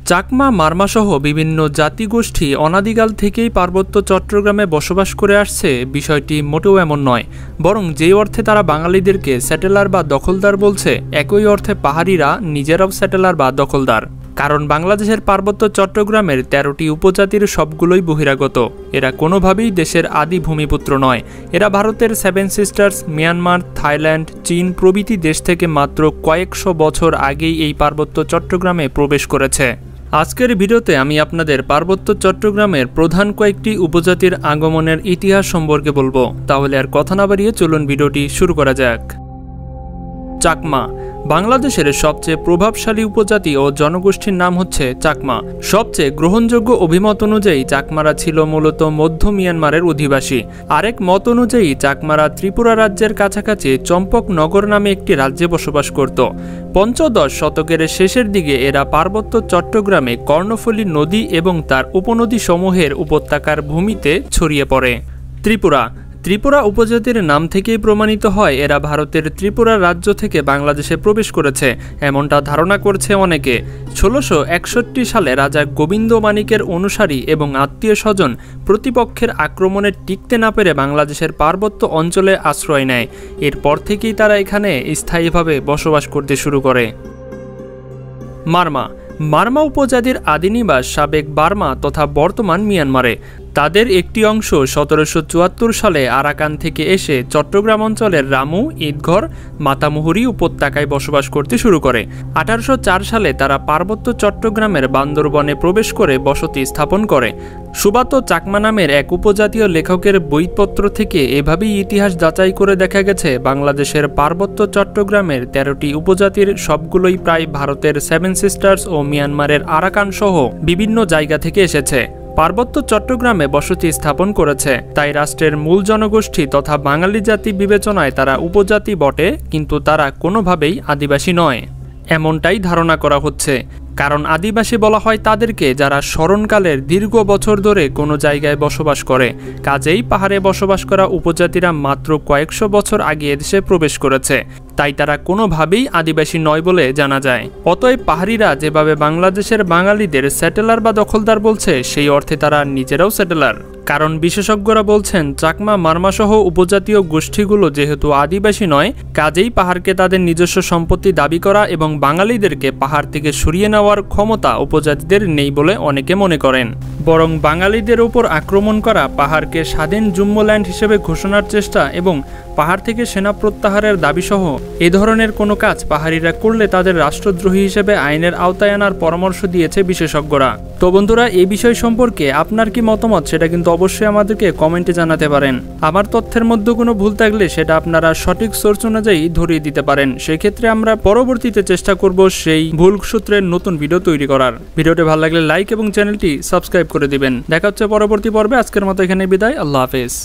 চাকমা মারমাসহ বিভিন্ন জাতিগোষ্ঠী অনাদিকাল থেকেই পার্বত্য চট্টগ্রামে বসবাস করে আসছে। বিষয়টি মোটেও এমন নয়, বরং যেই অর্থে তারা বাঙালিদেরকে স্যাটেলার বা দখলদার বলছে, একই অর্থে পাহাড়িরা নিজেরাও স্যাটেলার বা দখলদার। কারণ বাংলাদেশের পার্বত্য চট্টগ্রামের ১৩টি উপজাতির সবগুলোই বহিরাগত। এরা কোনোভাবেই দেশের আদি ভূমিপুত্র নয়। এরা ভারতের সেভেন সিস্টার্স, মিয়ানমার, থাইল্যান্ড, চীন প্রভৃতি দেশ থেকে মাত্র কয়েকশো বছর আগেই এই পার্বত্য চট্টগ্রামে প্রবেশ করেছে। আজকের ভিডিওতে আমি আপনাদের পার্বত্য চট্টগ্রামের প্রধান কয়েকটি উপজাতির আগমনের ইতিহাস সম্পর্কে বলবো। তাহলে আর কথা না বাড়িয়ে চলুন ভিডিওটি শুরু করা যাক। চাকমা বাংলাদেশের সবচেয়ে প্রভাবশালী উপজাতি ও জনগোষ্ঠীর নাম হচ্ছে চাকমা। সবচেয়ে গ্রহণযোগ্য অভিমত অনুযায়ী চাকমারা ছিল মূলত মধ্য মিয়ানমারের অধিবাসী। আরেক মত অনুযায়ী চাকমারা ত্রিপুরা রাজ্যের কাছাকাছি চম্পকনগর নামে একটি রাজ্যে বসবাস করত। পঞ্চদশ শতকের শেষের দিকে এরা পার্বত্য চট্টগ্রামে কর্ণফুলী নদী এবং তার উপনদী সমূহের উপত্যকার ভূমিতে ছড়িয়ে পড়ে। ত্রিপুরা উপজাতির নাম থেকেই প্রমাণিত হয় এরা ভারতের ত্রিপুরা রাজ্য থেকে বাংলাদেশে প্রবেশ করেছে, এমনটা ধারণা করছে অনেকে। ১৬৬১ সালে রাজা গোবিন্দ মানিকের অনুসারী এবং আত্মীয় স্বজন প্রতিপক্ষের আক্রমণে টিকতে না পেরে বাংলাদেশের পার্বত্য অঞ্চলে আশ্রয় নেয়। এরপর থেকেই তারা এখানে স্থায়ীভাবে বসবাস করতে শুরু করে। মারমা উপজাতির আদিনিবাস সাবেক বার্মা তথা বর্তমান মিয়ানমারে। তাদের একটি অংশ ১৭৭৪ সালে আরাকান থেকে এসে চট্টগ্রাম অঞ্চলের রামু, ঈদঘর, মাতামুহুরি উপত্যকায় বসবাস করতে শুরু করে। ১৮০৪ সালে তারা পার্বত্য চট্টগ্রামের বান্দরবনে প্রবেশ করে বসতি স্থাপন করে। সুবাত চাকমা নামের এক উপজাতীয় লেখকের বইপত্র থেকে এভাবেই ইতিহাস যাচাই করে দেখা গেছে বাংলাদেশের পার্বত্য চট্টগ্রামের ১৩টি উপজাতির সবগুলোই প্রায় ভারতের সেভেন সিস্টার্স ও মিয়ানমারের আরাকান সহ বিভিন্ন জায়গা থেকে এসেছে। পার্বত্য চট্টগ্রামে বসতি স্থাপন করেছে। তাই রাষ্ট্রের মূল জনগোষ্ঠী তথা বাঙালি জাতি বিবেচনায় তারা উপজাতি বটে, কিন্তু তারা কোনোভাবেই আদিবাসী নয়, এমনটাই ধারণা করা হচ্ছে। কারণ আদিবাসী বলা হয় তাদেরকে যারা স্মরণকালের দীর্ঘ বছর ধরে কোনো জায়গায় বসবাস করে। কাজেই পাহাড়ে বসবাস করা উপজাতিরা মাত্র কয়েকশো বছর আগে এদেশে প্রবেশ করেছে, তাই তারা কোনোভাবেই আদিবাসী নয় বলে জানা যায়। অতএব পাহাড়িরা যেভাবে বাংলাদেশের বাঙালিদের স্যাটেলার বা দখলদার বলছে, সেই অর্থে তারা নিজেরাও স্যাটেলার। কারণ বিশেষজ্ঞরা বলছেন চাকমা মারমাসহ উপজাতীয় গোষ্ঠীগুলো যেহেতু আদিবাসী নয়, কাজেই পাহাড়কে তাদের নিজস্ব সম্পত্তি দাবি করা এবং বাঙালিদেরকে পাহাড় থেকে সরিয়ে নেওয়ার ক্ষমতা উপজাতিদের নেই বলে অনেকে মনে করেন। বরং বাঙালিদের উপর আক্রমণ করা, পাহাড়কে স্বাধীন জুম্মল্যান্ড হিসেবে ঘোষণার চেষ্টা এবং পাহাড় থেকে সেনা প্রত্যাহারের দাবিসহ এ ধরনের কোনো কাজ পাহাড়িরা করলে তাদের রাষ্ট্রদ্রোহী হিসেবে আইনের আওতায় আনার পরামর্শ দিয়েছে বিশেষজ্ঞরা। তো বন্ধুরা, এই বিষয় সম্পর্কে আপনার কি মতামত সেটা কিন্তু অবশ্যই আমাদেরকে কমেন্টে জানাতে পারেন। আমার তথ্যের মধ্যে কোনো ভুল থাকলে সেটা আপনারা সঠিক সোর্স অনুযায়ী ধরিয়ে দিতে পারেন। সেক্ষেত্রে আমরা পরবর্তীতে চেষ্টা করব সেই ভুল সূত্রের নতুন ভিডিও তৈরি করার। ভিডিওটি ভালো লাগলে লাইক এবং চ্যানেলটি সাবস্ক্রাইব করে দিবেন। দেখা হচ্ছে পরবর্তী পর্বে। আজকের মতো এখানে বিদায়। আল্লাহ হাফেজ।